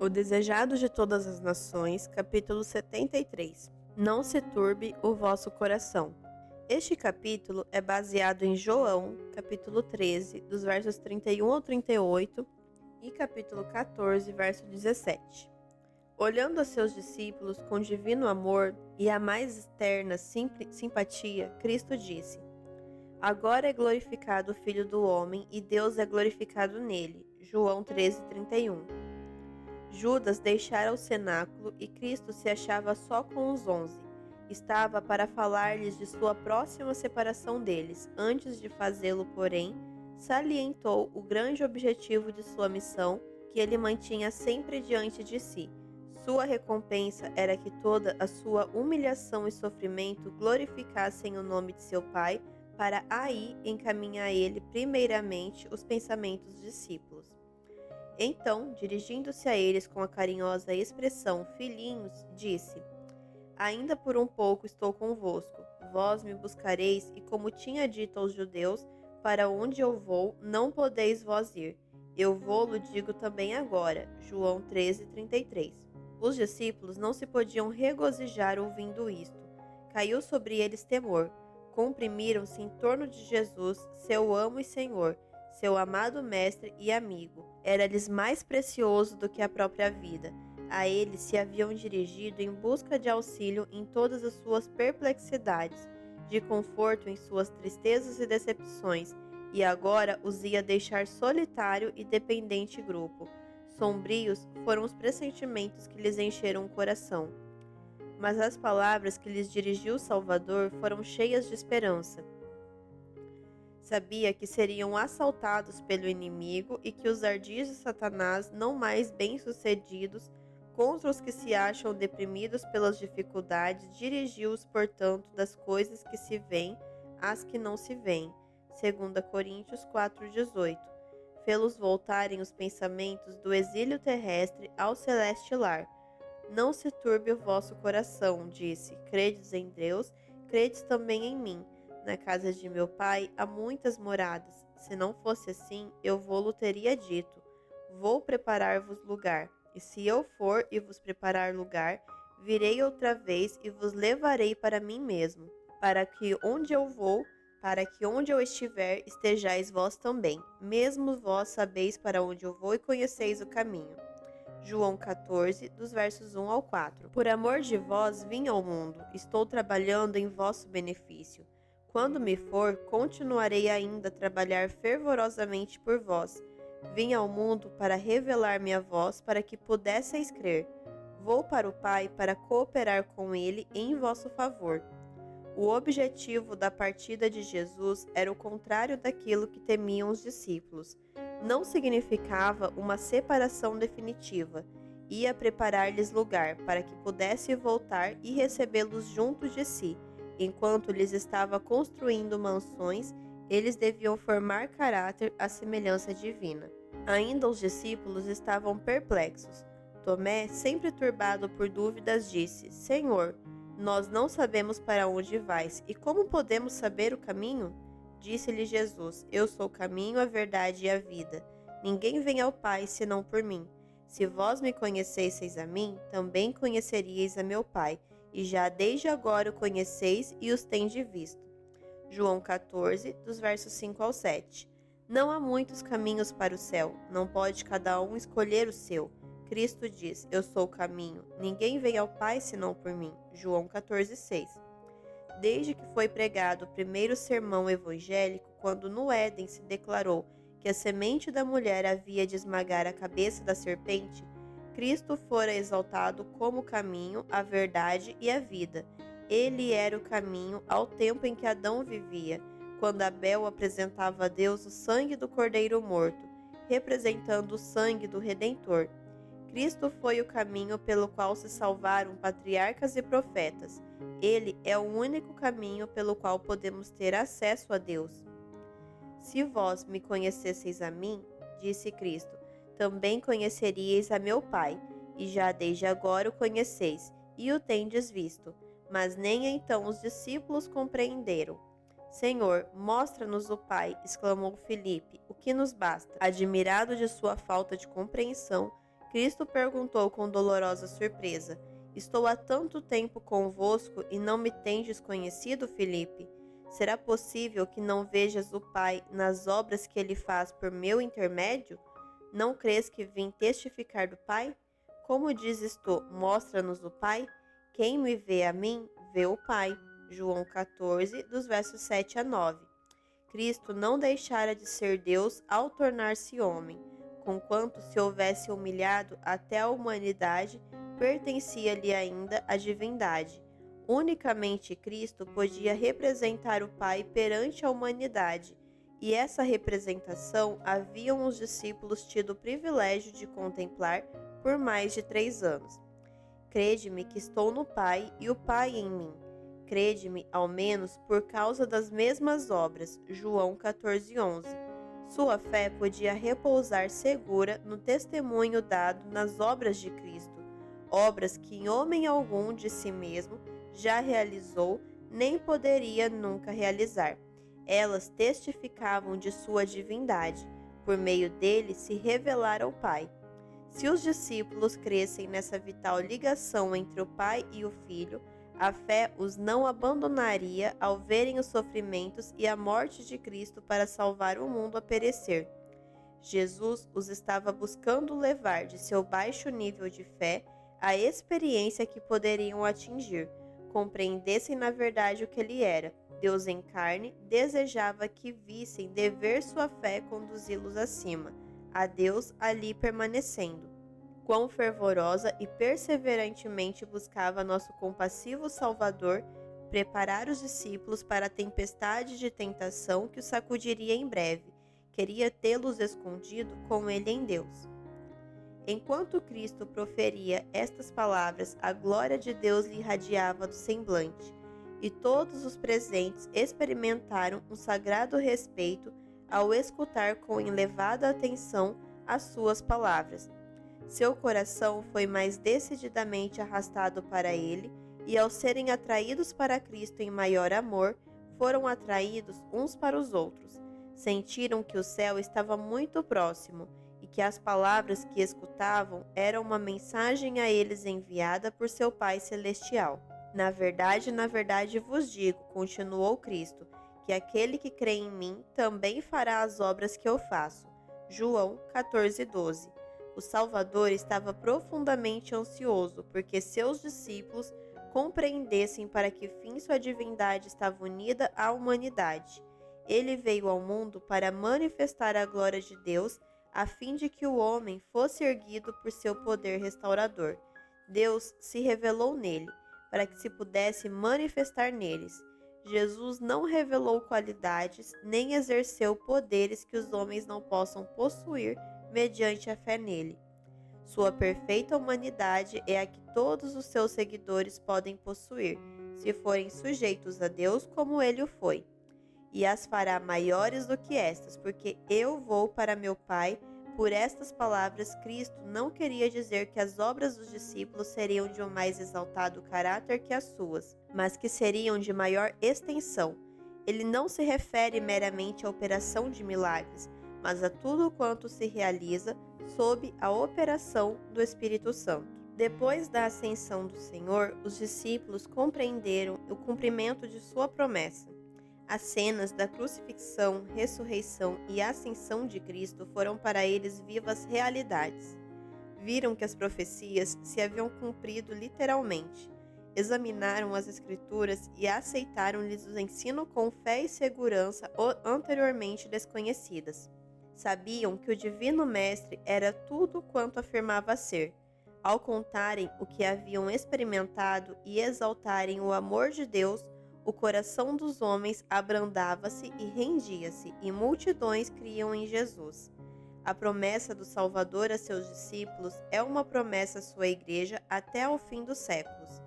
O desejado de todas as nações, capítulo 73. Não se turbe o vosso coração. Este capítulo é baseado em João, capítulo 13, dos versos 31 ao 38 e capítulo 14, verso 17. Olhando a seus discípulos com divino amor e a mais terna simpatia, Cristo disse: Agora é glorificado o Filho do Homem e Deus é glorificado nele. João 13, 31. Judas deixara o cenáculo e Cristo se achava só com os 11. Estava para falar-lhes de sua próxima separação deles. Antes de fazê-lo, porém, salientou o grande objetivo de sua missão, que ele mantinha sempre diante de si. Sua recompensa era que toda a sua humilhação e sofrimento glorificassem o nome de seu Pai, para aí encaminhar ele primeiramente os pensamentos dos discípulos. Então, dirigindo-se a eles com a carinhosa expressão filhinhos, disse: Ainda por um pouco estou convosco. Vós me buscareis, e como tinha dito aos judeus, para onde eu vou, não podeis vós ir. Eu vou-lo digo também agora. João 13, 33. Os discípulos não se podiam regozijar ouvindo isto. Caiu sobre eles temor. Comprimiram-se em torno de Jesus, seu amo e Senhor, seu amado mestre e amigo. Era-lhes mais precioso do que a própria vida. A ele se haviam dirigido em busca de auxílio em todas as suas perplexidades, de conforto em suas tristezas e decepções, e agora os ia deixar solitário e dependente grupo. Sombrios foram os pressentimentos que lhes encheram o coração. Mas as palavras que lhes dirigiu o Salvador foram cheias de esperança. Sabia que seriam assaltados pelo inimigo e que os ardis de Satanás, não mais bem-sucedidos, contra os que se acham deprimidos pelas dificuldades, dirigiu-os, portanto, das coisas que se veem às que não se veem. 2 Coríntios 4,18. Fê-los voltarem os pensamentos do exílio terrestre ao celeste lar. Não se turbe o vosso coração, disse. Credes em Deus, credes também em mim. Na casa de meu pai há muitas moradas. Se não fosse assim, eu vou-lo teria dito. Vou preparar-vos lugar. E se eu for e vos preparar lugar, virei outra vez e vos levarei para mim mesmo, para que onde eu estiver, estejais vós também. Mesmo vós sabeis para onde eu vou e conheceis o caminho. João 14, dos versos 1 ao 4. Por amor de vós vim ao mundo, estou trabalhando em vosso benefício. Quando me for, continuarei ainda a trabalhar fervorosamente por vós. Vim ao mundo para revelar-me a vós, para que pudesseis crer. Vou para o Pai para cooperar com Ele em vosso favor. O objetivo da partida de Jesus era o contrário daquilo que temiam os discípulos. Não significava uma separação definitiva. Ia preparar-lhes lugar para que pudesse voltar e recebê-los junto de si. Enquanto lhes estava construindo mansões, eles deviam formar caráter à semelhança divina. Ainda os discípulos estavam perplexos. Tomé, sempre turbado por dúvidas, disse: Senhor, nós não sabemos para onde vais, e como podemos saber o caminho? Disse-lhe Jesus: Eu sou o caminho, a verdade e a vida. Ninguém vem ao Pai senão por mim. Se vós me conhecesseis a mim, também conheceríeis a meu Pai, e já desde agora o conheceis e os tendes visto. João 14, dos versos 5 ao 7. Não há muitos caminhos para o céu, não pode cada um escolher o seu. Cristo diz: Eu sou o caminho, ninguém vem ao Pai senão por mim. João 14, 6. Desde que foi pregado o primeiro sermão evangélico, quando no Éden se declarou que a semente da mulher havia de esmagar a cabeça da serpente, Cristo fora exaltado como o caminho, a verdade e a vida. Ele era o caminho ao tempo em que Adão vivia, quando Abel apresentava a Deus o sangue do cordeiro morto, representando o sangue do Redentor. Cristo foi o caminho pelo qual se salvaram patriarcas e profetas. Ele é o único caminho pelo qual podemos ter acesso a Deus. Se vós me conhecesseis a mim, disse Cristo, também conheceríeis a meu Pai, e já desde agora o conheceis, e o tendes visto. Mas nem então os discípulos compreenderam. Senhor, mostra-nos o Pai, exclamou Filipe, o que nos basta. Admirado de sua falta de compreensão, Cristo perguntou com dolorosa surpresa: Estou há tanto tempo convosco e não me tendes conhecido, Filipe? Será possível que não vejas o Pai nas obras que ele faz por meu intermédio? Não crês que vim testificar do Pai? Como dizes tu, mostra-nos o Pai? Quem me vê a mim, vê o Pai. João 14, dos versos 7 a 9. Cristo não deixara de ser Deus ao tornar-se homem. Conquanto se houvesse humilhado até a humanidade, pertencia-lhe ainda a divindade. Unicamente Cristo podia representar o Pai perante a humanidade, e essa representação haviam os discípulos tido o privilégio de contemplar por mais de 3 anos. Crede-me que estou no Pai e o Pai em mim. Crede-me, ao menos, por causa das mesmas obras. João 14:11. Sua fé podia repousar segura no testemunho dado nas obras de Cristo, obras que em homem algum de si mesmo já realizou, nem poderia nunca realizar. Elas testificavam de sua divindade, por meio dele se revelara ao Pai. Se os discípulos crescem nessa vital ligação entre o Pai e o Filho, a fé os não abandonaria ao verem os sofrimentos e a morte de Cristo para salvar o mundo a perecer. Jesus os estava buscando levar de seu baixo nível de fé à experiência que poderiam atingir, compreendessem na verdade o que ele era. Deus em carne desejava que vissem dever sua fé conduzi-los acima, a Deus ali permanecendo. Quão fervorosa e perseverantemente buscava nosso compassivo Salvador preparar os discípulos para a tempestade de tentação que os sacudiria em breve. Queria tê-los escondido com ele em Deus. Enquanto Cristo proferia estas palavras, a glória de Deus lhe irradiava do semblante, e todos os presentes experimentaram um sagrado respeito ao escutar com elevada atenção as suas palavras. Seu coração foi mais decididamente arrastado para ele, e ao serem atraídos para Cristo em maior amor, foram atraídos uns para os outros. Sentiram que o céu estava muito próximo e que as palavras que escutavam eram uma mensagem a eles enviada por seu Pai Celestial. Na verdade vos digo, continuou Cristo, que aquele que crê em mim também fará as obras que eu faço. João 14:12. O Salvador estava profundamente ansioso porque seus discípulos compreendessem para que fim sua divindade estava unida à humanidade. Ele veio ao mundo para manifestar a glória de Deus, a fim de que o homem fosse erguido por seu poder restaurador. Deus se revelou nele, para que se pudesse manifestar neles. Jesus não revelou qualidades, nem exerceu poderes que os homens não possam possuir mediante a fé nele. Sua perfeita humanidade é a que todos os seus seguidores podem possuir, se forem sujeitos a Deus como ele o foi. E as fará maiores do que estas, porque eu vou para meu Pai. Por estas palavras, Cristo não queria dizer que as obras dos discípulos seriam de um mais exaltado caráter que as suas, mas que seriam de maior extensão. Ele não se refere meramente à operação de milagres, mas a tudo quanto se realiza sob a operação do Espírito Santo. Depois da ascensão do Senhor, os discípulos compreenderam o cumprimento de sua promessa. As cenas da crucifixão, ressurreição e ascensão de Cristo foram para eles vivas realidades. Viram que as profecias se haviam cumprido literalmente. Examinaram as Escrituras e aceitaram-lhes o ensino com fé e segurança anteriormente desconhecidas. Sabiam que o Divino Mestre era tudo quanto afirmava ser. Ao contarem o que haviam experimentado e exaltarem o amor de Deus, o coração dos homens abrandava-se e rendia-se, e multidões criam em Jesus. A promessa do Salvador a seus discípulos é uma promessa à sua igreja até ao fim dos séculos.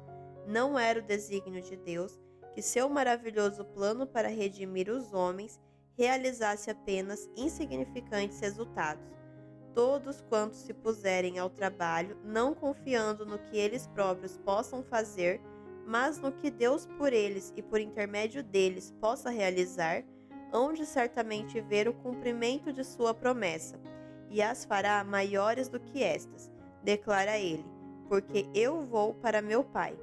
Não era o desígnio de Deus que seu maravilhoso plano para redimir os homens realizasse apenas insignificantes resultados. Todos quantos se puserem ao trabalho, não confiando no que eles próprios possam fazer, mas no que Deus por eles e por intermédio deles possa realizar, hão de certamente ver o cumprimento de sua promessa, e as fará maiores do que estas. declara ele, porque eu vou para meu Pai.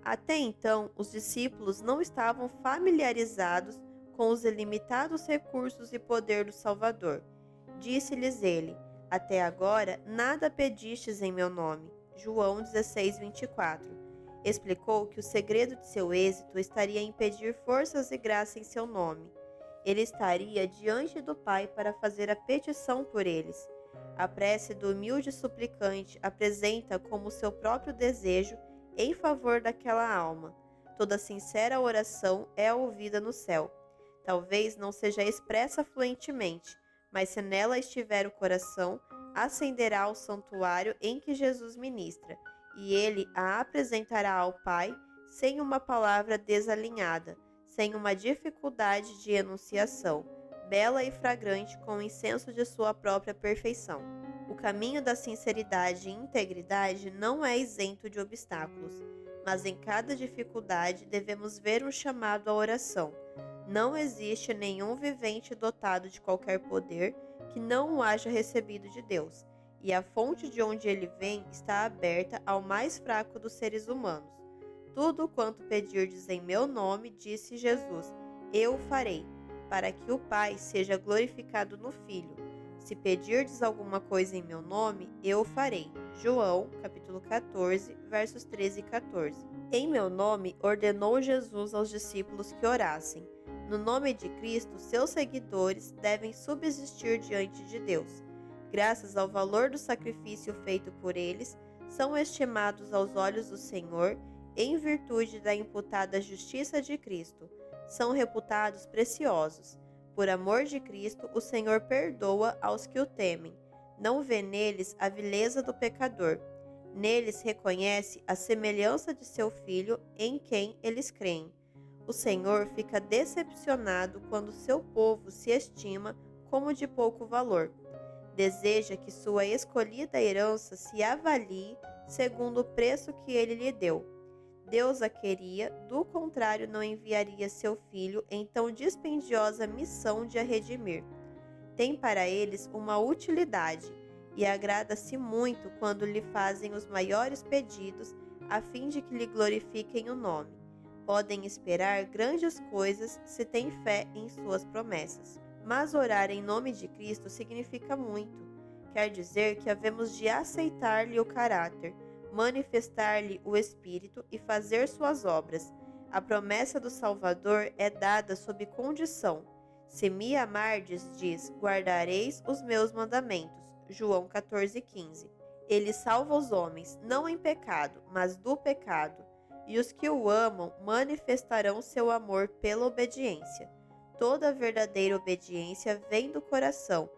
Até então, os discípulos não estavam familiarizados com os ilimitados recursos e poder do Salvador. Disse-lhes ele: Até agora nada pedistes em meu nome. João 16:24. Explicou que o segredo de seu êxito estaria em pedir forças e graça em seu nome. Ele estaria diante do Pai para fazer a petição por eles. A prece do humilde suplicante apresenta como seu próprio desejo em favor daquela alma. Toda sincera oração é ouvida no céu. Talvez não seja expressa fluentemente, mas se nela estiver o coração, ascenderá ao santuário em que Jesus ministra, e ele a apresentará ao Pai sem uma palavra desalinhada, sem uma dificuldade de enunciação, bela e fragrante com o incenso de sua própria perfeição. O caminho da sinceridade e integridade não é isento de obstáculos, mas em cada dificuldade devemos ver um chamado à oração. Não existe nenhum vivente dotado de qualquer poder que não o haja recebido de Deus, e a fonte de onde ele vem está aberta ao mais fraco dos seres humanos. Tudo quanto pedirdes em meu nome, disse Jesus, eu farei, para que o Pai seja glorificado no Filho. Se pedirdes alguma coisa em meu nome, eu o farei. João, capítulo 14, versos 13 e 14. Em meu nome, ordenou Jesus aos discípulos que orassem. No nome de Cristo, seus seguidores devem subsistir diante de Deus. Graças ao valor do sacrifício feito por eles, são estimados aos olhos do Senhor em virtude da imputada justiça de Cristo. São reputados preciosos. Por amor de Cristo, o Senhor perdoa aos que o temem. Não vê neles a vileza do pecador. Neles reconhece a semelhança de seu Filho em quem eles creem. O Senhor fica decepcionado quando seu povo se estima como de pouco valor. Deseja que sua escolhida herança se avalie segundo o preço que ele lhe deu. Deus a queria, do contrário não enviaria seu Filho em tão dispendiosa missão de a redimir. Tem para eles uma utilidade e agrada-se muito quando lhe fazem os maiores pedidos a fim de que lhe glorifiquem o nome. Podem esperar grandes coisas se têm fé em suas promessas. Mas orar em nome de Cristo significa muito. Quer dizer que havemos de aceitar-lhe o caráter, manifestar-lhe o Espírito e fazer suas obras. A promessa do Salvador é dada sob condição. Se me amardes, diz, guardareis os meus mandamentos. João 14,15. Ele salva os homens, não em pecado, mas do pecado. E os que o amam manifestarão seu amor pela obediência. Toda verdadeira obediência vem do coração.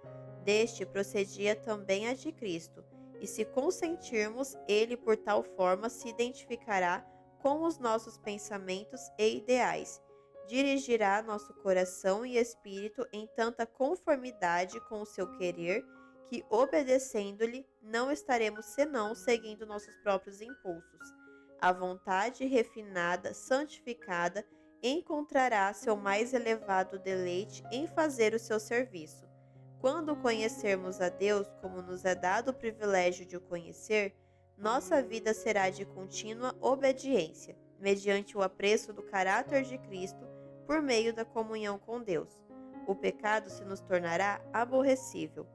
Deste procedia também a de Cristo. E se consentirmos, ele por tal forma se identificará com os nossos pensamentos e ideais. Dirigirá nosso coração e espírito em tanta conformidade com o seu querer que, obedecendo-lhe, não estaremos senão seguindo nossos próprios impulsos. A vontade refinada, santificada, encontrará seu mais elevado deleite em fazer o seu serviço. Quando conhecermos a Deus, como nos é dado o privilégio de o conhecer, nossa vida será de contínua obediência, mediante o apreço do caráter de Cristo por meio da comunhão com Deus. O pecado se nos tornará aborrecível.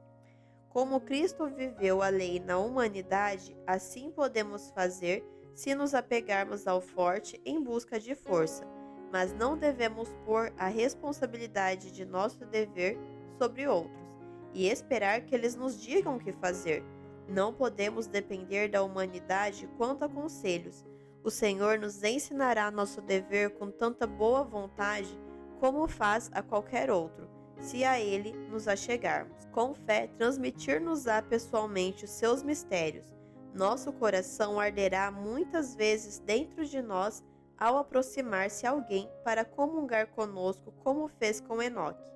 Como Cristo viveu a lei na humanidade, assim podemos fazer se nos apegarmos ao forte em busca de força, mas não devemos pôr a responsabilidade de nosso dever sobre outros e esperar que eles nos digam o que fazer. Não podemos depender da humanidade quanto a conselhos. O Senhor nos ensinará nosso dever com tanta boa vontade como faz a qualquer outro, se a Ele nos achegarmos. Com fé, transmitir-nos-á pessoalmente os seus mistérios. Nosso coração arderá muitas vezes dentro de nós ao aproximar-se alguém para comungar conosco, como fez com Enoque.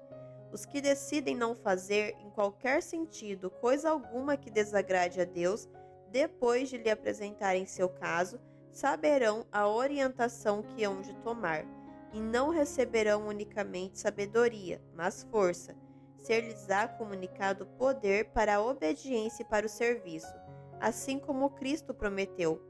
Os que decidem não fazer, em qualquer sentido, coisa alguma que desagrade a Deus, depois de lhe apresentarem seu caso, saberão a orientação que hão de tomar, e não receberão unicamente sabedoria, mas força. Ser-lhes-á comunicado poder para a obediência e para o serviço. assim como Cristo prometeu.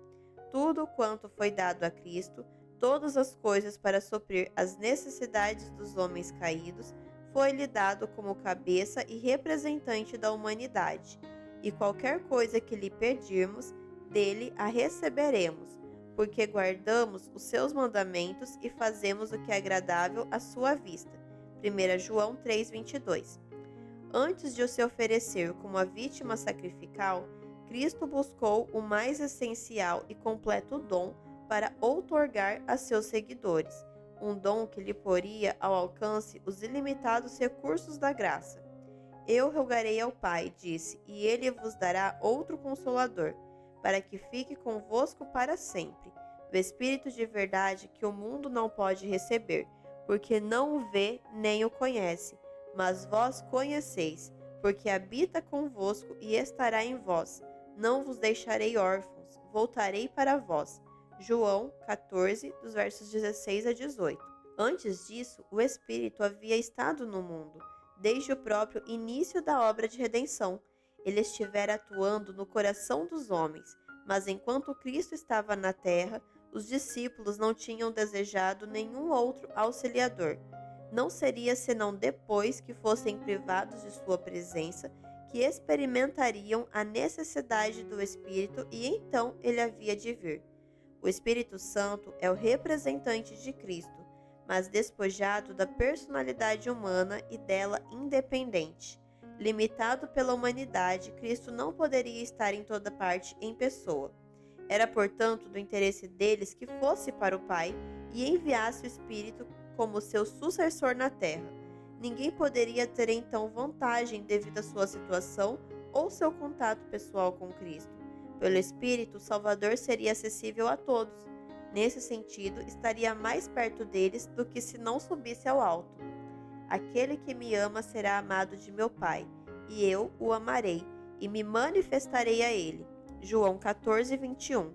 Tudo quanto foi dado a Cristo, todas as coisas para suprir as necessidades dos homens caídos, foi-lhe dado como cabeça e representante da humanidade. E qualquer coisa que lhe pedirmos, dele a receberemos, porque guardamos os seus mandamentos e fazemos o que é agradável à sua vista. 1 João 3,22. Antes de o se oferecer como a vítima sacrificial, Cristo buscou o mais essencial e completo dom para outorgar a seus seguidores, um dom que lhe poria ao alcance os ilimitados recursos da graça. Eu rogarei ao Pai, disse, e ele vos dará outro Consolador, para que fique convosco para sempre, o Espírito de verdade que o mundo não pode receber, porque não o vê nem o conhece, mas vós conheceis, porque habita convosco e estará em vós. Não vos deixarei órfãos, voltarei para vós. João 14, dos versos 16 a 18. Antes disso, o Espírito havia estado no mundo, desde o próprio início da obra de redenção. Ele estivera atuando no coração dos homens, mas enquanto Cristo estava na terra, os discípulos não tinham desejado nenhum outro auxiliador. Não seria senão depois que fossem privados de sua presença que experimentariam a necessidade do Espírito e então ele havia de vir. O Espírito Santo é o representante de Cristo, mas despojado da personalidade humana e dela independente. Limitado pela humanidade, Cristo não poderia estar em toda parte em pessoa. Era, portanto, do interesse deles que fosse para o Pai e enviasse o Espírito como seu sucessor na terra. Ninguém poderia ter então vantagem devido à sua situação ou seu contato pessoal com Cristo. Pelo Espírito, o Salvador seria acessível a todos. Nesse sentido, estaria mais perto deles do que se não subisse ao alto. Aquele que me ama será amado de meu Pai, e eu o amarei, e me manifestarei a ele. João 14, 21.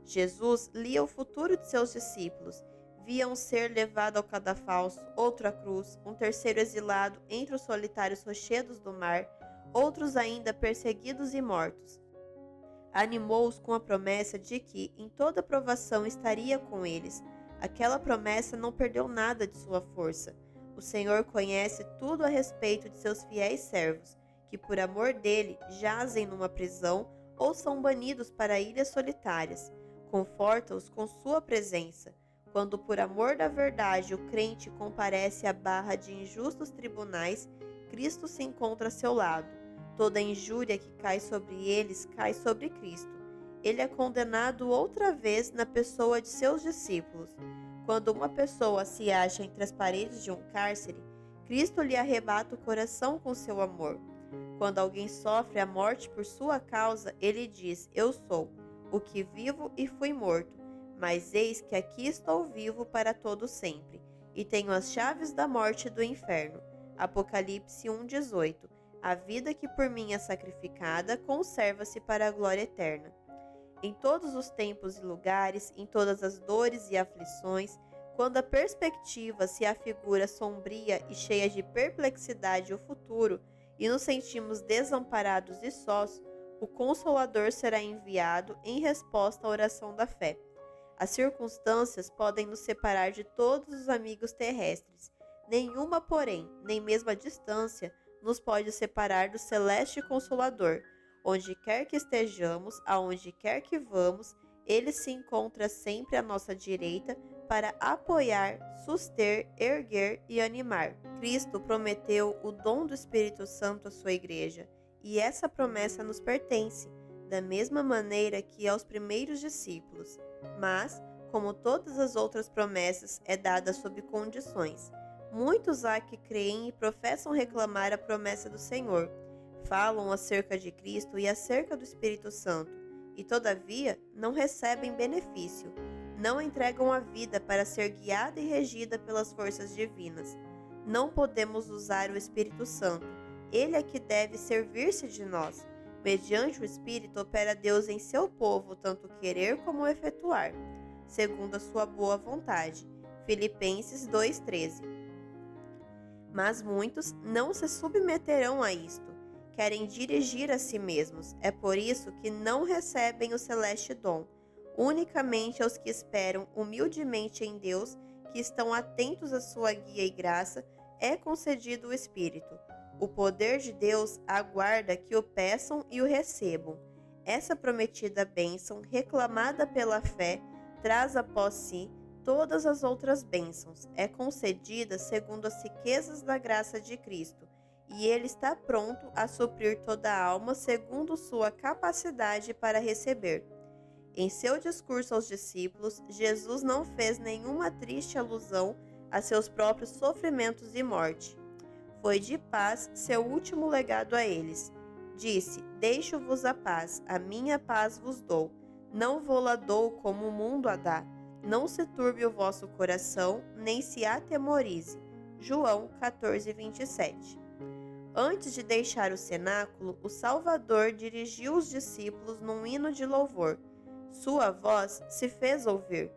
Jesus lia o futuro de seus discípulos. Via um ser levado ao cadafalso, outro à cruz, um terceiro exilado entre os solitários rochedos do mar, outros ainda perseguidos e mortos. Animou-os com a promessa de que, em toda provação, estaria com eles. Aquela promessa não perdeu nada de sua força. O Senhor conhece tudo a respeito de seus fiéis servos, que por amor dele jazem numa prisão ou são banidos para ilhas solitárias. Conforta-os com sua presença. Quando por amor da verdade o crente comparece à barra de injustos tribunais, Cristo se encontra a seu lado. Toda injúria que cai sobre eles cai sobre Cristo. Ele é condenado outra vez na pessoa de seus discípulos. Quando uma pessoa se acha entre as paredes de um cárcere, Cristo lhe arrebata o coração com seu amor. Quando alguém sofre a morte por sua causa, ele diz: Eu sou o que vivo e fui morto. Mas eis que aqui estou vivo para todo sempre, e tenho as chaves da morte e do inferno. Apocalipse 1,18. A vida que por mim é sacrificada conserva-se para a glória eterna. Em todos os tempos e lugares, em todas as dores e aflições, quando a perspectiva se afigura sombria e cheia de perplexidade o futuro, e nos sentimos desamparados e sós, o Consolador será enviado em resposta à oração da fé. As circunstâncias podem nos separar de todos os amigos terrestres. Nenhuma, porém, nem mesmo a distância, nos pode separar do celeste Consolador. Onde quer que estejamos, aonde quer que vamos, ele se encontra sempre à nossa direita para apoiar, suster, erguer e animar. Cristo prometeu o dom do Espírito Santo à sua igreja, e essa promessa nos pertence, da mesma maneira que aos primeiros discípulos. Mas, como todas as outras promessas, é dada sob condições. Muitos há que creem e professam reclamar a promessa do Senhor. Falam acerca de Cristo e acerca do Espírito Santo, e todavia não recebem benefício. Não entregam a vida para ser guiada e regida pelas forças divinas. Não podemos usar o Espírito Santo. Ele é que deve servir-se de nós. Mediante o Espírito opera Deus em seu povo, tanto querer como efetuar, segundo a sua boa vontade. Filipenses 2,13. Mas muitos não se submeterão a isto. querem dirigir a si mesmos. É por isso que não recebem o celeste dom. Unicamente aos que esperam humildemente em Deus, que estão atentos à sua guia e graça, é concedido o Espírito. O poder de Deus aguarda que o peçam e o recebam. Essa prometida bênção, reclamada pela fé, traz após si todas as outras bênçãos. É concedida segundo as riquezas da graça de Cristo, e Ele está pronto a suprir toda a alma segundo sua capacidade para receber. Em seu discurso aos discípulos, Jesus não fez nenhuma triste alusão a seus próprios sofrimentos e morte. Foi de paz seu último legado a eles. Disse: Deixo-vos a minha paz vos dou. Não vô-la dou como o mundo a dá. Não se turbe o vosso coração, nem se atemorize. João 14:27. Antes de deixar o cenáculo, o Salvador dirigiu os discípulos num hino de louvor. Sua voz se fez ouvir,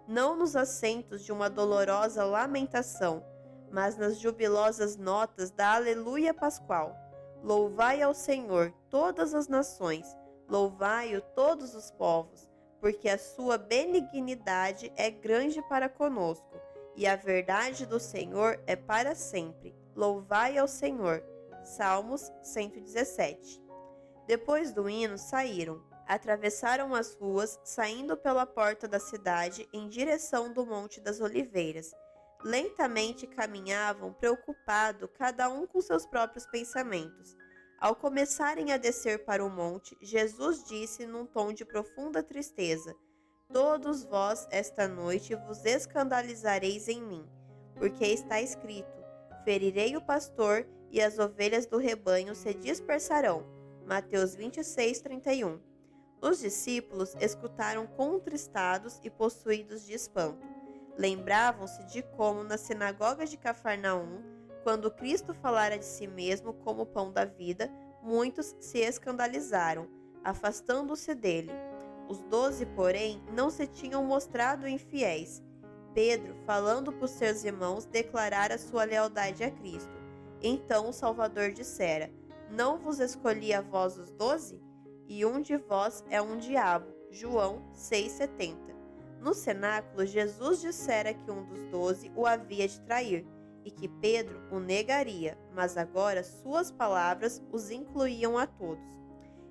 não nos assentos de uma dolorosa lamentação, mas nas jubilosas notas da Aleluia Pascual. Louvai ao Senhor todas as nações, louvai-o todos os povos, porque a sua benignidade é grande para conosco, e a verdade do Senhor é para sempre. Louvai ao Senhor. Salmos 117. Depois do hino saíram, atravessaram as ruas, saindo pela porta da cidade em direção do Monte das Oliveiras. Lentamente caminhavam, preocupado, cada um com seus próprios pensamentos. Ao começarem a descer para o monte, Jesus disse num tom de profunda tristeza: Todos vós esta noite vos escandalizareis em mim, porque está escrito: Ferirei o pastor e as ovelhas do rebanho se dispersarão. Mateus 26:31. Os discípulos escutaram contristados e possuídos de espanto. Lembravam-se de como, na sinagoga de Cafarnaum, quando Cristo falara de si mesmo como o pão da vida, muitos se escandalizaram, afastando-se dele. Os 12, porém, não se tinham mostrado infiéis. Pedro, falando por seus irmãos, declarara sua lealdade a Cristo. Então o Salvador dissera: Não vos escolhi a vós os 12? E um de vós é um diabo. João 6,70. No cenáculo, Jesus dissera que um dos 12 o havia de trair, e que Pedro o negaria, mas agora suas palavras os incluíam a todos.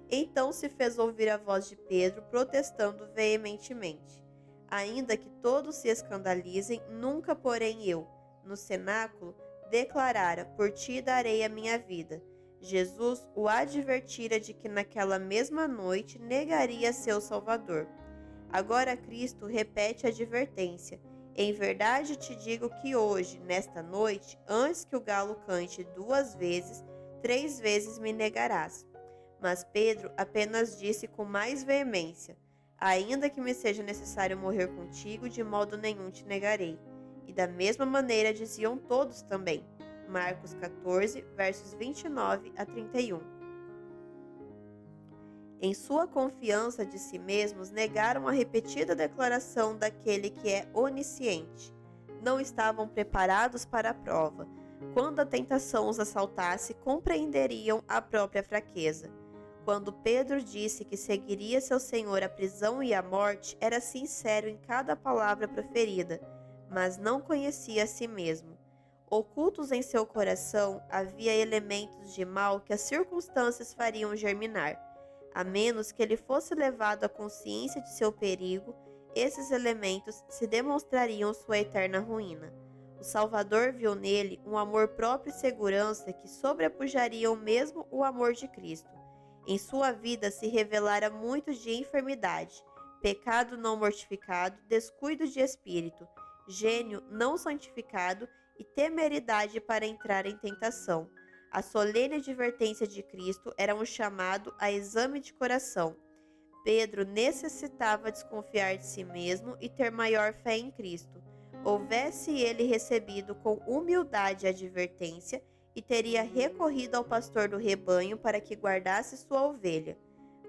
Então se fez ouvir a voz de Pedro, protestando veementemente: Ainda que todos se escandalizem, nunca porém eu. No cenáculo, declarara: Por ti darei a minha vida. Jesus o advertira de que naquela mesma noite negaria seu Salvador. Agora Cristo repete a advertência: Em verdade te digo que hoje, nesta noite, antes que o galo cante 2 vezes, 3 vezes me negarás. Mas Pedro apenas disse com mais veemência: Ainda que me seja necessário morrer contigo, de modo nenhum te negarei. E da mesma maneira diziam todos também. Marcos 14, versos 29 a 31. Em sua confiança de si mesmos, negaram a repetida declaração daquele que é onisciente. Não estavam preparados para a prova. Quando a tentação os assaltasse, compreenderiam a própria fraqueza. Quando Pedro disse que seguiria seu Senhor à prisão e à morte, era sincero em cada palavra proferida, mas não conhecia a si mesmo. Ocultos em seu coração havia elementos de mal que as circunstâncias fariam germinar. A menos que ele fosse levado à consciência de seu perigo, esses elementos se demonstrariam sua eterna ruína. O Salvador viu nele um amor próprio e segurança que sobrepujariam mesmo o amor de Cristo. Em sua vida se revelara muito de enfermidade, pecado não mortificado, descuido de espírito, gênio não santificado e temeridade para entrar em tentação. A solene advertência de Cristo era um chamado a exame de coração. Pedro necessitava desconfiar de si mesmo e ter maior fé em Cristo. Houvesse ele recebido com humildade a advertência e teria recorrido ao pastor do rebanho para que guardasse sua ovelha.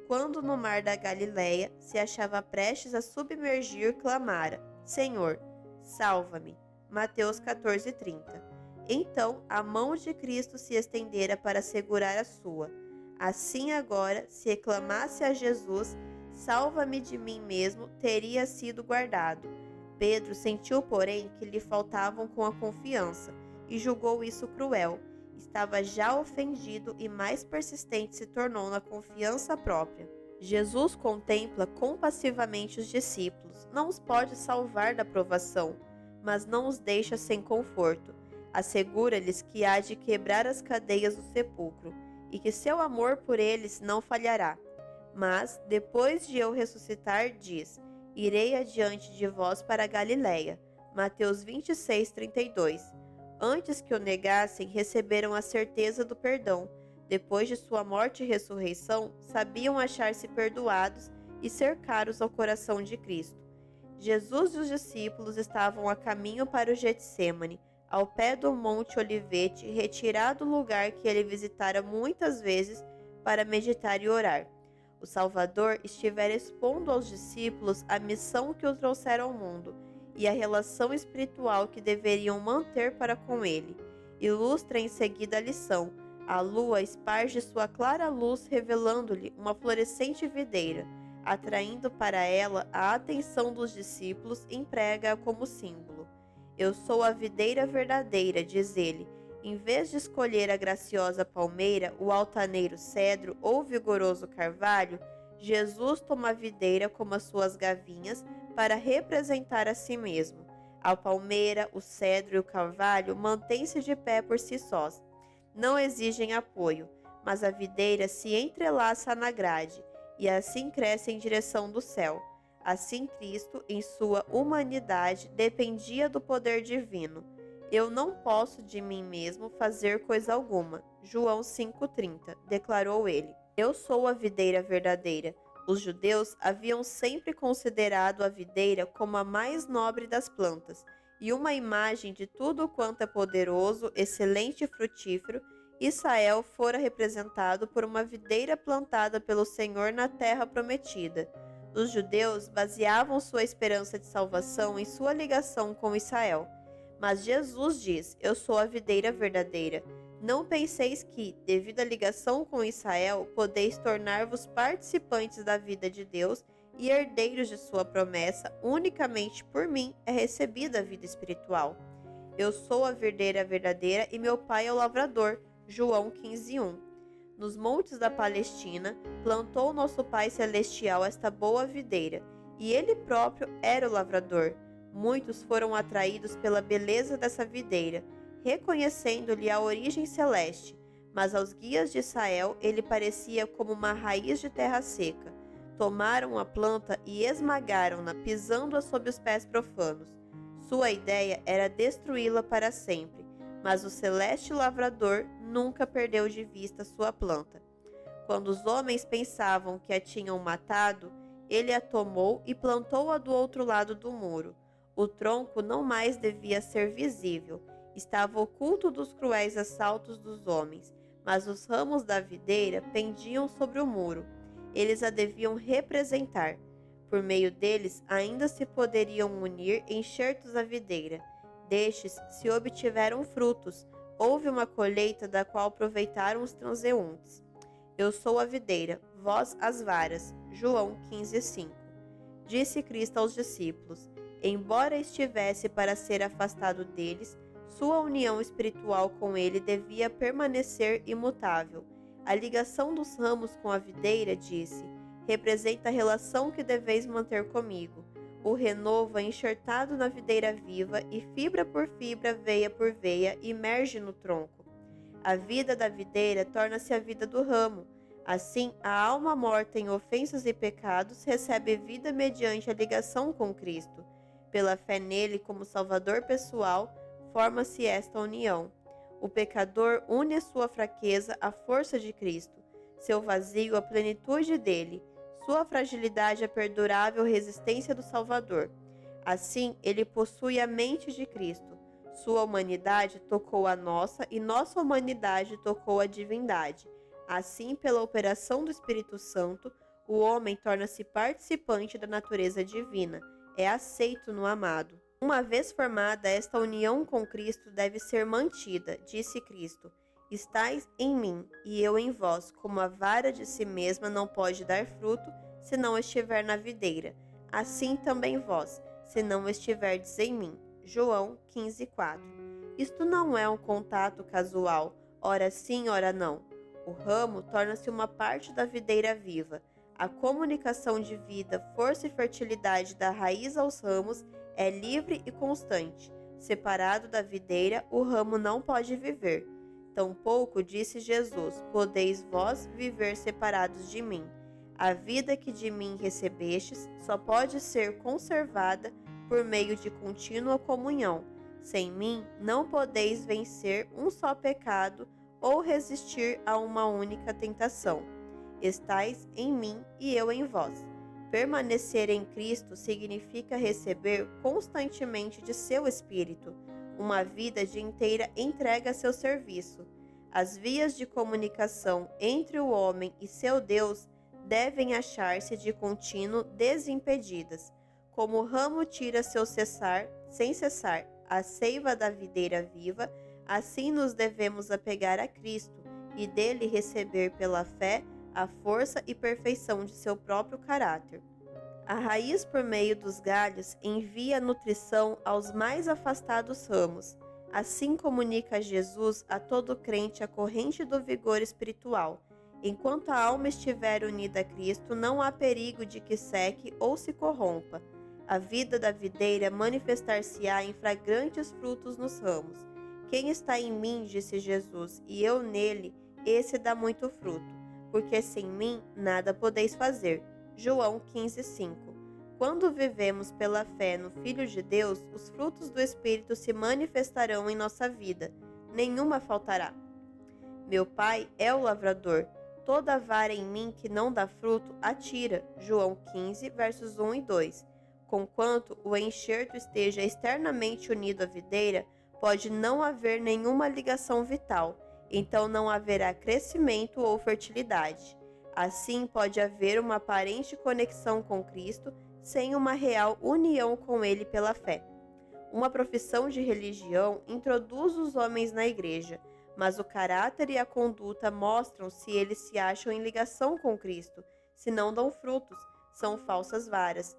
Quando no mar da Galileia se achava prestes a submergir, clamara: Senhor, salva-me. Mateus 14:30. Então a mão de Cristo se estendera para segurar a sua. Assim agora, se reclamasse a Jesus, salva-me de mim mesmo, teria sido guardado. Pedro sentiu, porém, que lhe faltavam com a confiança, e julgou isso cruel. Estava já ofendido e mais persistente se tornou na confiança própria. Jesus contempla compassivamente os discípulos, não os pode salvar da provação, mas não os deixa sem conforto. Assegura-lhes que há de quebrar as cadeias do sepulcro e que seu amor por eles não falhará. Mas, depois de eu ressuscitar, diz: Irei adiante de vós para a Galiléia. Mateus 26:32. Antes que o negassem, receberam a certeza do perdão. Depois de sua morte e ressurreição, sabiam achar-se perdoados e ser caros ao coração de Cristo. Jesus e os discípulos estavam a caminho para o Getsêmani, ao pé do Monte Olivete, retirado do lugar que ele visitara muitas vezes para meditar e orar. O Salvador estivera expondo aos discípulos a missão que o trouxera ao mundo e a relação espiritual que deveriam manter para com ele. Ilustra em seguida a lição. A lua esparge sua clara luz, revelando-lhe uma florescente videira. Atraindo para ela a atenção dos discípulos, emprega-a como símbolo. Eu sou a videira verdadeira, diz ele. Em vez de escolher a graciosa palmeira, o altaneiro cedro ou o vigoroso carvalho, Jesus toma a videira como as suas gavinhas para representar a si mesmo. A palmeira, o cedro e o carvalho mantêm-se de pé por si sós. Não exigem apoio, mas a videira se entrelaça na grade e assim cresce em direção do céu. Assim Cristo, em sua humanidade, dependia do poder divino. Eu não posso de mim mesmo fazer coisa alguma. João 5,30, declarou ele. Eu sou a videira verdadeira. Os judeus haviam sempre considerado a videira como a mais nobre das plantas, e uma imagem de tudo quanto é poderoso, excelente e frutífero. Israel fora representado por uma videira plantada pelo Senhor na terra prometida. Os judeus baseavam sua esperança de salvação em sua ligação com Israel. Mas Jesus diz: Eu sou a videira verdadeira. Não penseis que, devido à ligação com Israel, podeis tornar-vos participantes da vida de Deus e herdeiros de sua promessa. Unicamente por mim é recebida a vida espiritual. Eu sou a videira verdadeira e meu pai é o lavrador. João 15:1. Nos montes da Palestina, plantou nosso Pai Celestial esta boa videira, e ele próprio era o lavrador. Muitos foram atraídos pela beleza dessa videira, reconhecendo-lhe a origem celeste, mas aos guias de Israel ele parecia como uma raiz de terra seca. Tomaram a planta e esmagaram-na, pisando-a sob os pés profanos. Sua ideia era destruí-la para sempre, mas o celeste lavrador nunca perdeu de vista sua planta. Quando os homens pensavam que a tinham matado, ele a tomou e plantou-a do outro lado do muro. O tronco não mais devia ser visível, estava oculto dos cruéis assaltos dos homens, mas os ramos da videira pendiam sobre o muro. Eles a deviam representar. Por meio deles ainda se poderiam unir enxertos à videira. Destes se obtiveram frutos. Houve uma colheita da qual aproveitaram os transeuntes. Eu sou a videira, vós as varas. João 15:5. Disse Cristo aos discípulos: Embora estivesse para ser afastado deles, sua união espiritual com ele devia permanecer imutável. A ligação dos ramos com a videira, disse, representa a relação que deveis manter comigo. O renovo é enxertado na videira viva e fibra por fibra, veia por veia, emerge no tronco. A vida da videira torna-se a vida do ramo. Assim, a alma morta em ofensas e pecados recebe vida mediante a ligação com Cristo. Pela fé nele como Salvador pessoal, forma-se esta união. O pecador une a sua fraqueza à força de Cristo, seu vazio à plenitude dele, sua fragilidade à perdurável resistência do Salvador. Assim, ele possui a mente de Cristo. Sua humanidade tocou a nossa e nossa humanidade tocou a divindade. Assim, pela operação do Espírito Santo, o homem torna-se participante da natureza divina, é aceito no amado. Uma vez formada, esta união com Cristo deve ser mantida, disse Cristo. Estais em mim, e eu em vós, como a vara de si mesma não pode dar fruto, se não estiver na videira. Assim também vós, se não estiverdes em mim. João 15:4. Isto não é um contato casual, ora sim, ora não. O ramo torna-se uma parte da videira viva. A comunicação de vida, força e fertilidade da raiz aos ramos é livre e constante. Separado da videira, o ramo não pode viver. Tampouco, disse Jesus, podeis vós viver separados de mim. A vida que de mim recebestes só pode ser conservada por meio de contínua comunhão. Sem mim, não podeis vencer um só pecado ou resistir a uma única tentação. Estais em mim e eu em vós. Permanecer em Cristo significa receber constantemente de seu Espírito, uma vida de inteira entrega a seu serviço. As vias de comunicação entre o homem e seu Deus devem achar-se de contínuo desimpedidas. Como o ramo tira sem cessar, a seiva da videira viva, assim nos devemos apegar a Cristo e dele receber pela fé a força e perfeição de seu próprio caráter. A raiz, por meio dos galhos, envia nutrição aos mais afastados ramos. Assim comunica Jesus a todo crente a corrente do vigor espiritual. Enquanto a alma estiver unida a Cristo, não há perigo de que seque ou se corrompa. A vida da videira manifestar-se-á em flagrantes frutos nos ramos. Quem está em mim, disse Jesus, e eu nele, esse dá muito fruto, porque sem mim nada podeis fazer. João 15:5. Quando vivemos pela fé no Filho de Deus, os frutos do Espírito se manifestarão em nossa vida. Nenhuma faltará. Meu Pai é o lavrador. Toda vara em mim que não dá fruto, atira. João 15, versos 1 e 2. Conquanto o enxerto esteja externamente unido à videira, pode não haver nenhuma ligação vital, então não haverá crescimento ou fertilidade. Assim, pode haver uma aparente conexão com Cristo, sem uma real união com Ele pela fé. Uma profissão de religião introduz os homens na igreja, mas o caráter e a conduta mostram se eles se acham em ligação com Cristo, se não dão frutos, são falsas varas.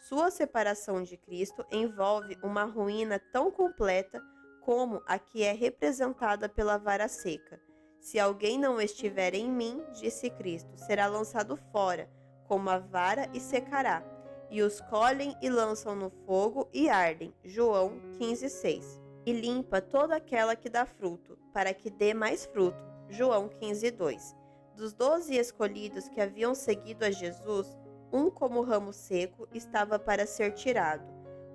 Sua separação de Cristo envolve uma ruína tão completa como a que é representada pela vara seca. Se alguém não estiver em mim, disse Cristo, será lançado fora, como a vara e secará. E os colhem e lançam no fogo e ardem. João 15:6. E limpa toda aquela que dá fruto, para que dê mais fruto. João 15:2. Dos 12 escolhidos que haviam seguido a Jesus, um como ramo seco estava para ser tirado.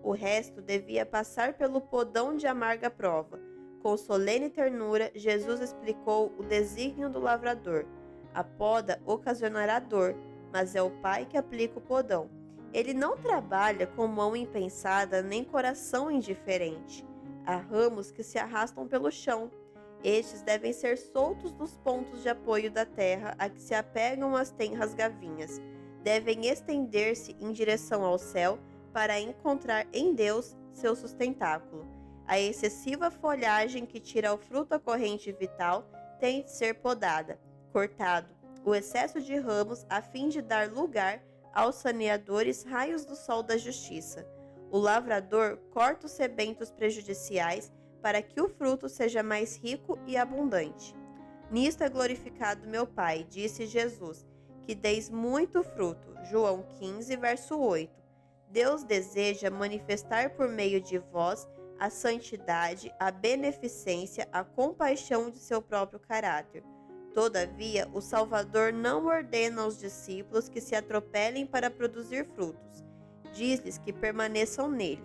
O resto devia passar pelo podão de amarga prova. Com solene ternura, Jesus explicou o desígnio do lavrador. A poda ocasionará dor, mas é o Pai que aplica o podão. Ele não trabalha com mão impensada nem coração indiferente. Há ramos que se arrastam pelo chão. Estes devem ser soltos dos pontos de apoio da terra a que se apegam as tenras gavinhas. Devem estender-se em direção ao céu para encontrar em Deus seu sustentáculo. A excessiva folhagem que tira ao fruto a corrente vital tem de ser podada, cortado, o excesso de ramos a fim de dar lugar aos saneadores raios do sol da justiça. O lavrador corta os sebentos prejudiciais para que o fruto seja mais rico e abundante. Nisto é glorificado meu Pai, disse Jesus, que deis muito fruto. João 15, verso 8. Deus deseja manifestar por meio de vós a santidade, a beneficência, a compaixão de seu próprio caráter. Todavia, o Salvador não ordena aos discípulos que se atropelem para produzir frutos. Diz-lhes que permaneçam nele.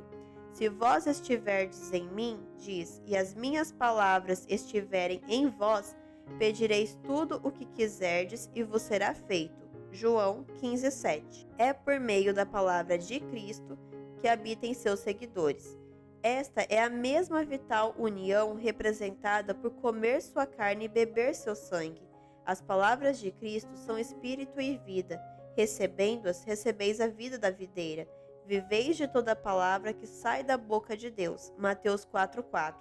Se vós estiverdes em mim, diz, e as minhas palavras estiverem em vós, pedireis tudo o que quiserdes e vos será feito. João 15:7. É por meio da palavra de Cristo que habita em seus seguidores. Esta é a mesma vital união representada por comer sua carne e beber seu sangue. As palavras de Cristo são espírito e vida. Recebendo-as, recebeis a vida da videira. Viveis de toda palavra que sai da boca de Deus. Mateus 4:4.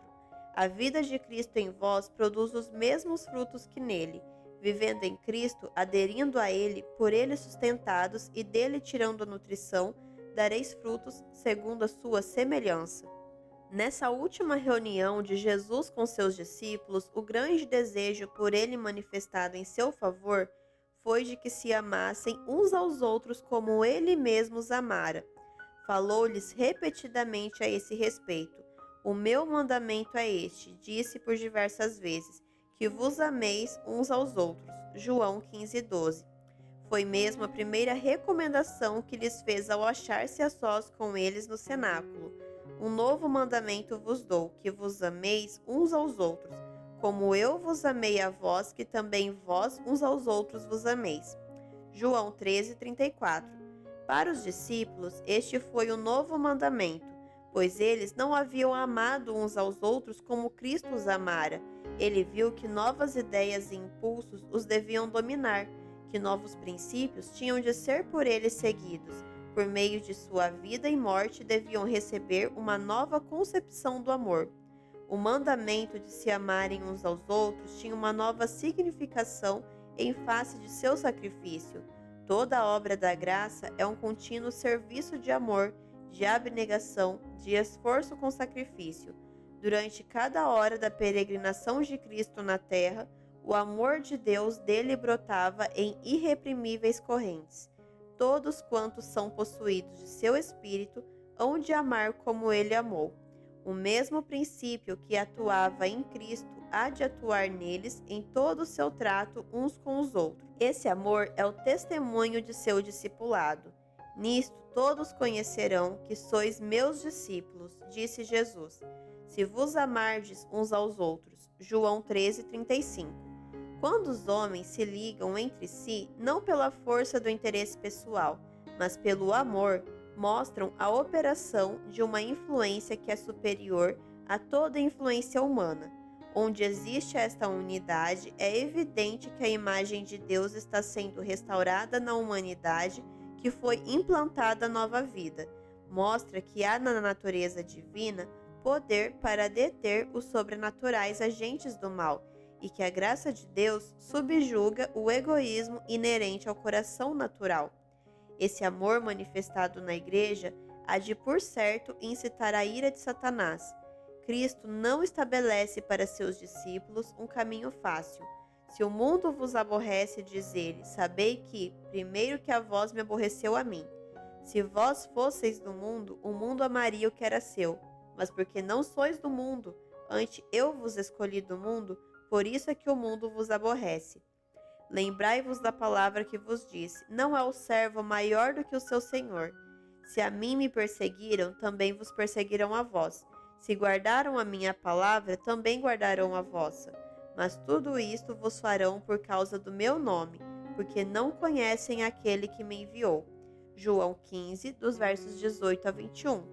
A vida de Cristo em vós produz os mesmos frutos que nele. Vivendo em Cristo, aderindo a Ele, por Ele sustentados e dele tirando a nutrição, dareis frutos segundo a sua semelhança. Nessa última reunião de Jesus com seus discípulos, o grande desejo por ele manifestado em seu favor foi de que se amassem uns aos outros como ele mesmo os amara. Falou-lhes repetidamente a esse respeito. O meu mandamento é este, disse por diversas vezes, que vos ameis uns aos outros. João 15:12. Foi mesmo a primeira recomendação que lhes fez ao achar-se a sós com eles no cenáculo. Um novo mandamento vos dou, que vos ameis uns aos outros, como eu vos amei a vós, que também vós uns aos outros vos ameis. João 13:34. Para os discípulos, este foi o novo mandamento, pois eles não haviam amado uns aos outros como Cristo os amara. Ele viu que novas ideias e impulsos os deviam dominar, que novos princípios tinham de ser por ele seguidos. Por meio de sua vida e morte, deviam receber uma nova concepção do amor. O mandamento de se amarem uns aos outros tinha uma nova significação em face de seu sacrifício. Toda a obra da graça é um contínuo serviço de amor, de abnegação, de esforço com sacrifício. Durante cada hora da peregrinação de Cristo na terra, o amor de Deus dele brotava em irreprimíveis correntes. Todos quantos são possuídos de seu espírito hão de amar como ele amou. O mesmo princípio que atuava em Cristo há de atuar neles em todo o seu trato uns com os outros. Esse amor é o testemunho de seu discipulado. Nisto todos conhecerão que sois meus discípulos, disse Jesus, se vos amardes uns aos outros. João 13:35. Quando os homens se ligam entre si, não pela força do interesse pessoal, mas pelo amor, mostram a operação de uma influência que é superior a toda influência humana. Onde existe esta unidade, é evidente que a imagem de Deus está sendo restaurada na humanidade que foi implantada nova vida. Mostra que há na natureza divina poder para deter os sobrenaturais agentes do mal, e que a graça de Deus subjuga o egoísmo inerente ao coração natural. Esse amor manifestado na Igreja há de, por certo, incitar a ira de Satanás. Cristo não estabelece para seus discípulos um caminho fácil. Se o mundo vos aborrece, diz ele, sabei que, primeiro que a vós me aborreceu a mim. Se vós fosseis do mundo, o mundo amaria o que era seu. Mas porque não sois do mundo, antes eu vos escolhi do mundo, por isso é que o mundo vos aborrece. Lembrai-vos da palavra que vos disse, não é o servo maior do que o seu senhor. Se a mim me perseguiram, também vos perseguirão a vós. Se guardaram a minha palavra, também guardarão a vossa. Mas tudo isto vos farão por causa do meu nome, porque não conhecem aquele que me enviou. João 15, dos versos 18 a 21.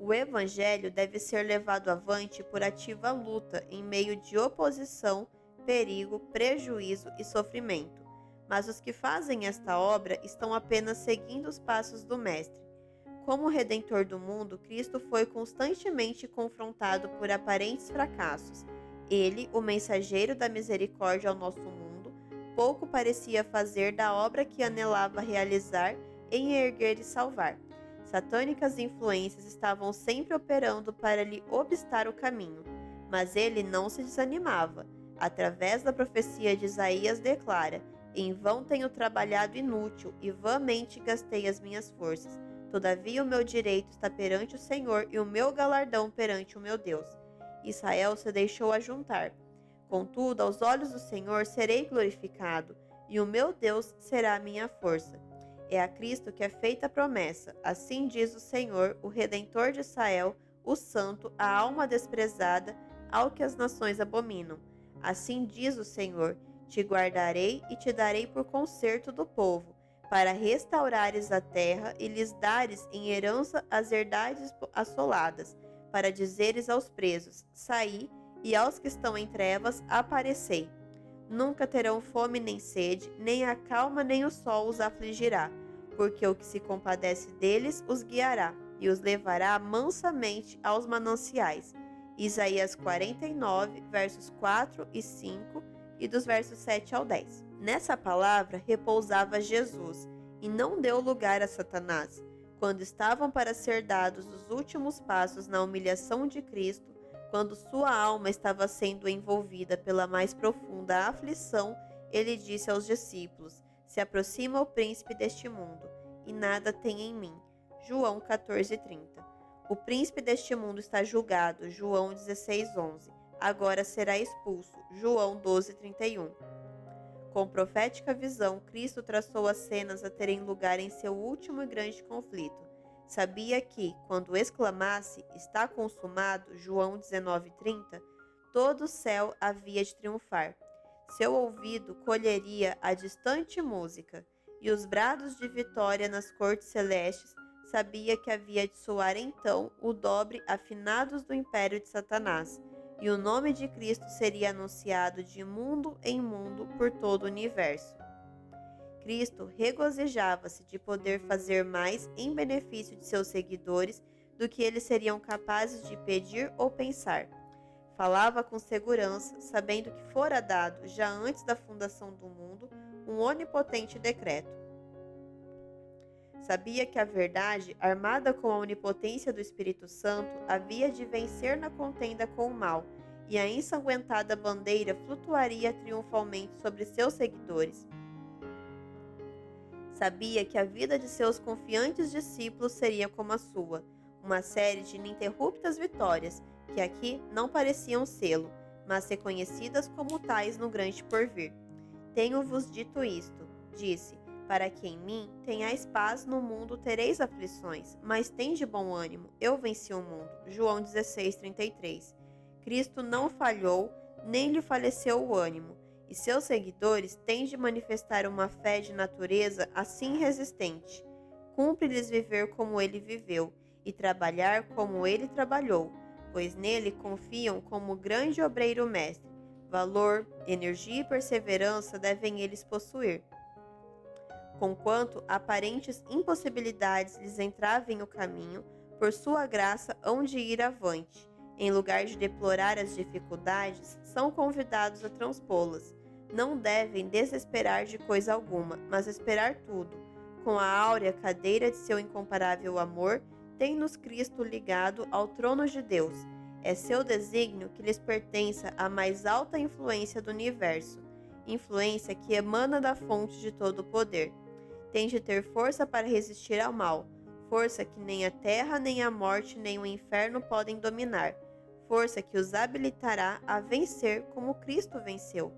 O Evangelho deve ser levado avante por ativa luta em meio de oposição, perigo, prejuízo e sofrimento. Mas os que fazem esta obra estão apenas seguindo os passos do Mestre. Como Redentor do mundo, Cristo foi constantemente confrontado por aparentes fracassos. Ele, o mensageiro da misericórdia ao nosso mundo, pouco parecia fazer da obra que anelava realizar em erguer e salvar. Satânicas influências estavam sempre operando para lhe obstar o caminho, mas ele não se desanimava. Através da profecia de Isaías declara: em vão tenho trabalhado inútil e vãmente gastei as minhas forças. Todavia o meu direito está perante o Senhor e o meu galardão perante o meu Deus. Israel se deixou ajuntar. Contudo, aos olhos do Senhor serei glorificado, e o meu Deus será a minha força. É a Cristo que é feita a promessa. Assim diz o Senhor, o Redentor de Israel, o Santo, a alma desprezada, ao que as nações abominam. Assim diz o Senhor, te guardarei e te darei por conserto do povo, para restaurares a terra e lhes dares em herança as herdades assoladas, para dizeres aos presos, saí, e aos que estão em trevas, aparecei. Nunca terão fome nem sede, nem a calma nem o sol os afligirá, porque o que se compadece deles os guiará, e os levará mansamente aos mananciais, Isaías 49, versos 4 e 5 e dos versos 7 ao 10. Nessa palavra repousava Jesus e não deu lugar a Satanás. Quando estavam para ser dados os últimos passos na humilhação de Cristo, quando sua alma estava sendo envolvida pela mais profunda aflição, ele disse aos discípulos: Se aproxima o príncipe deste mundo, e nada tem em mim. João 14:30. O príncipe deste mundo está julgado. João 16:11. Agora será expulso. João 12:31. Com profética visão, Cristo traçou as cenas a terem lugar em seu último e grande conflito. Sabia que, quando exclamasse, está consumado, João 19:30, todo o céu havia de triunfar. Seu ouvido colheria a distante música, e os brados de vitória nas cortes celestes. Sabia que havia de soar então o dobre afinados do império de Satanás, e o nome de Cristo seria anunciado de mundo em mundo por todo o universo. Cristo regozijava-se de poder fazer mais em benefício de seus seguidores do que eles seriam capazes de pedir ou pensar. Falava com segurança, sabendo que fora dado, já antes da fundação do mundo, um onipotente decreto. Sabia que a verdade, armada com a onipotência do Espírito Santo, havia de vencer na contenda com o mal, e a ensanguentada bandeira flutuaria triunfalmente sobre seus seguidores. Sabia que a vida de seus confiantes discípulos seria como a sua, uma série de ininterruptas vitórias, que aqui não pareciam sê-lo, mas reconhecidas como tais no grande porvir. Tenho-vos dito isto, disse, para que em mim tenhais paz. No mundo tereis aflições, mas tende bom ânimo, eu venci o mundo. João 16:33. Cristo não falhou, nem lhe faleceu o ânimo, e seus seguidores têm de manifestar uma fé de natureza assim resistente. Cumpre-lhes viver como ele viveu, e trabalhar como ele trabalhou, pois nele confiam como grande obreiro mestre. Valor, energia e perseverança devem eles possuir. Conquanto aparentes impossibilidades lhes entravem o caminho, por sua graça hão de ir avante. Em lugar de deplorar as dificuldades, são convidados a transpô-las. Não devem desesperar de coisa alguma, mas esperar tudo. Com a áurea cadeira de seu incomparável amor, tem-nos Cristo ligado ao trono de Deus. É seu desígnio que lhes pertença a mais alta influência do universo, influência que emana da fonte de todo o poder. Tem de ter força para resistir ao mal, força que nem a terra, nem a morte, nem o inferno podem dominar, força que os habilitará a vencer como Cristo venceu.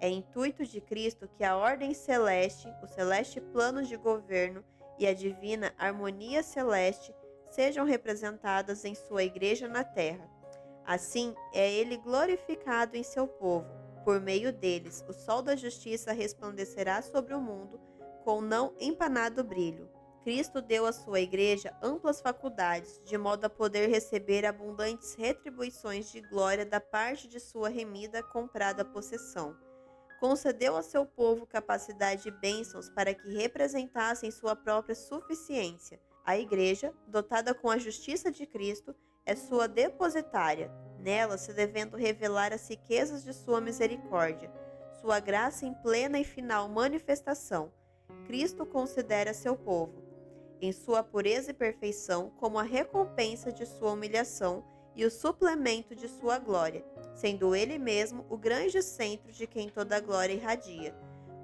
É intuito de Cristo que a ordem celeste, o celeste plano de governo e a divina harmonia celeste sejam representadas em sua igreja na terra. Assim, é ele glorificado em seu povo. Por meio deles, o sol da justiça resplandecerá sobre o mundo com não empanado brilho. Cristo deu à sua igreja amplas faculdades, de modo a poder receber abundantes retribuições de glória da parte de sua remida comprada possessão. Concedeu a seu povo capacidade e bênçãos para que representassem sua própria suficiência. A igreja, dotada com a justiça de Cristo, é sua depositária, nela se devendo revelar as riquezas de sua misericórdia, sua graça em plena e final manifestação. Cristo considera seu povo, em sua pureza e perfeição, como a recompensa de sua humilhação e o suplemento de sua glória, sendo ele mesmo o grande centro de quem toda a glória irradia.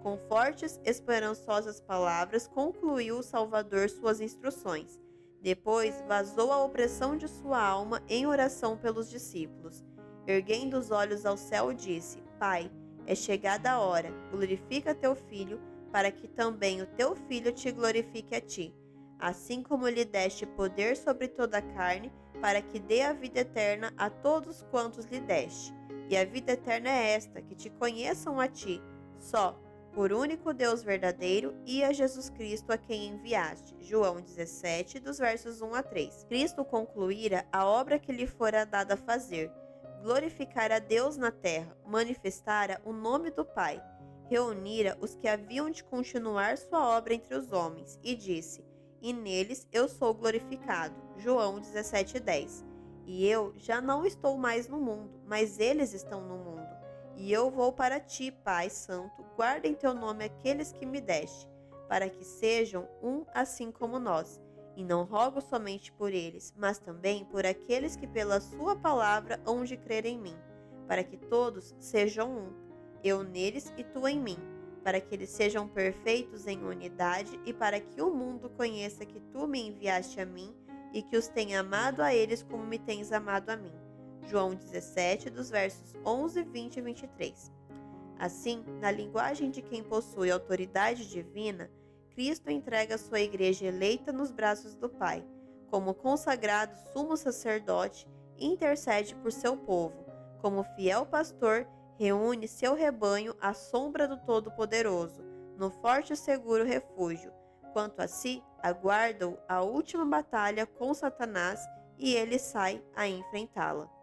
Com fortes, esperançosas palavras, concluiu o Salvador suas instruções. Depois, vazou a opressão de sua alma em oração pelos discípulos. Erguendo os olhos ao céu, disse: Pai, é chegada a hora, glorifica teu Filho, para que também o teu Filho te glorifique a ti, assim como lhe deste poder sobre toda a carne, para que dê a vida eterna a todos quantos lhe deste. E a vida eterna é esta, que te conheçam a ti, só, por único Deus verdadeiro, e a Jesus Cristo a quem enviaste. João 17, dos versos 1 a 3. Cristo concluíra a obra que lhe fora dada fazer, glorificar a Deus na terra, manifestara o nome do Pai, reunira os que haviam de continuar sua obra entre os homens, e disse: E neles eu sou glorificado. João 17:10. E eu já não estou mais no mundo, mas eles estão no mundo. E eu vou para ti, Pai Santo, guarda em teu nome aqueles que me deste, para que sejam um assim como nós. E não rogo somente por eles, mas também por aqueles que pela sua palavra hão de crer em mim, para que todos sejam um, eu neles e tu em mim, para que eles sejam perfeitos em unidade e para que o mundo conheça que tu me enviaste a mim e que os tenha amado a eles como me tens amado a mim. João 17, dos versos 11, 20 e 23. Assim, na linguagem de quem possui autoridade divina, Cristo entrega sua igreja eleita nos braços do Pai. Como consagrado sumo sacerdote, intercede por seu povo. Como fiel pastor, reúne seu rebanho à sombra do Todo-Poderoso, no forte e seguro refúgio. Quanto a si, aguardam a última batalha com Satanás e ele sai a enfrentá-la.